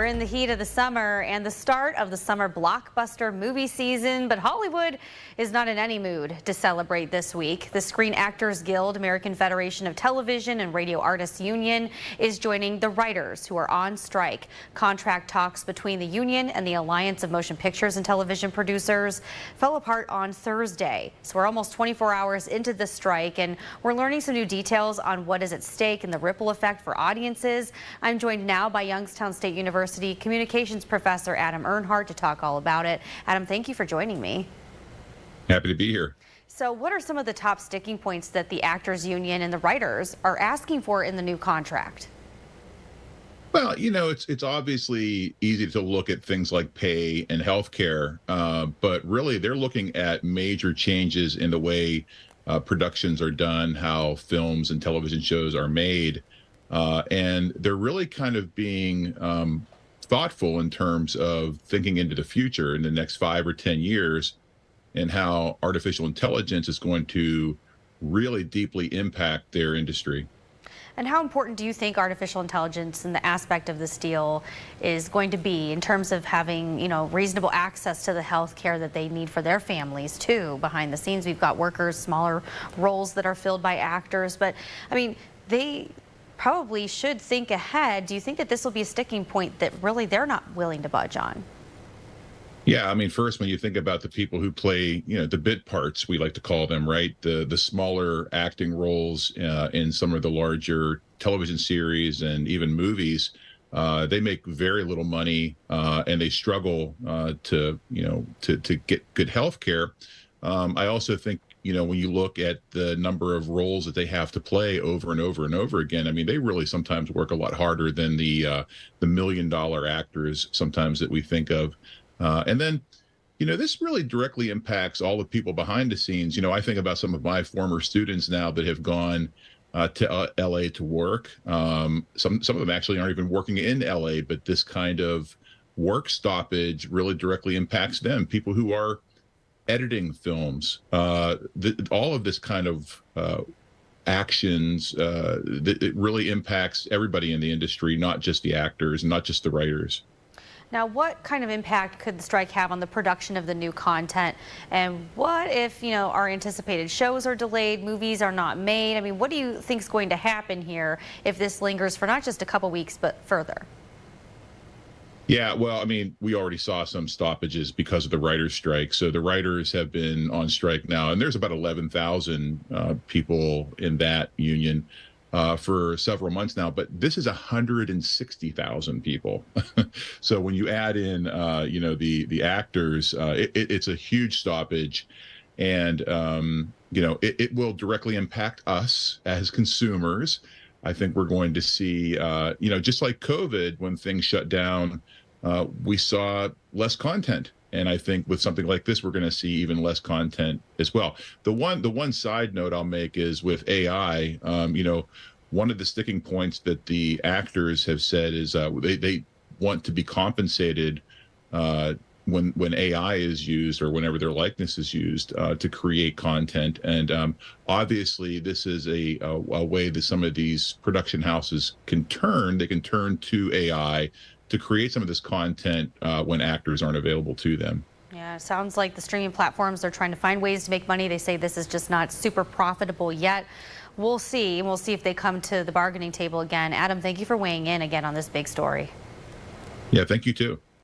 We're in the heat of the summer and the start of the summer blockbuster movie season, but Hollywood is not in any mood to celebrate this week. The Screen Actors Guild, American Federation of Television and Radio Artists Union, is joining the writers who are on strike. Contract talks between the union and the Alliance of Motion Pictures and Television Producers fell apart on Thursday. So we're almost 24 hours into the strike, and we're learning some new details on what is at stake and the ripple effect for audiences. I'm joined now by Youngstown State University communications professor Adam Earnhardt to talk all about it. Adam, thank you for joining me. Happy to be here. So what are some of the top sticking points that the actors union and the writers are asking for in the new contract? Well, it's obviously easy to look at things like pay and healthcare, but really they're looking at major changes in the way productions are done, how films and television shows are made, and they're really kind of being thoughtful in terms of thinking into the future in the next 5 or 10 years and how artificial intelligence is going to really deeply impact their industry. And how important do you think artificial intelligence and the aspect of this deal is going to be in terms of having, reasonable access to the health care that they need for their families too? Behind the scenes, we've got workers, smaller roles that are filled by actors, but I mean, they probably should think ahead. Do you think that this will be a sticking point that really they're not willing to budge on? Yeah, I mean, first, when you think about the people who play, the bit parts, we like to call them, right? The smaller acting roles in some of the larger television series and even movies, they make very little money and they struggle to get good health care. I also think, when you look at the number of roles that they have to play over and over and over again, I mean, they really sometimes work a lot harder than the $1 million actors sometimes that we think of. And then, this really directly impacts all the people behind the scenes. I think about some of my former students now that have gone to LA to work. Some of them actually aren't even working in LA, but this kind of work stoppage really directly impacts them. People who are editing films, all of this kind of actions, it really impacts everybody in the industry, not just the actors, not just the writers. Now, what kind of impact could the strike have on the production of the new content? And what if, our anticipated shows are delayed, movies are not made? I mean, what do you think is going to happen here if this lingers for not just a couple weeks, but further? Yeah, well, I mean, we already saw some stoppages because of the writers' strike. So the writers have been on strike now, and there's about 11,000 people in that union for several months now. But this is 160,000 people. So when you add in, the actors, it's a huge stoppage, and it will directly impact us as consumers. I think we're going to see, just like COVID, when things shut down, we saw less content. And I think with something like this, we're going to see even less content as well. The one side note I'll make is with AI, one of the sticking points that the actors have said is they want to be compensated when AI is used or whenever their likeness is used to create content. And obviously, this is a way that some of these production houses can turn. They can turn to AI to create some of this content when actors aren't available to them. Yeah, it sounds like the streaming platforms are trying to find ways to make money. They say this is just not super profitable yet. We'll see, and we'll see if they come to the bargaining table again. Adam, thank you for weighing in again on this big story. Yeah, thank you too.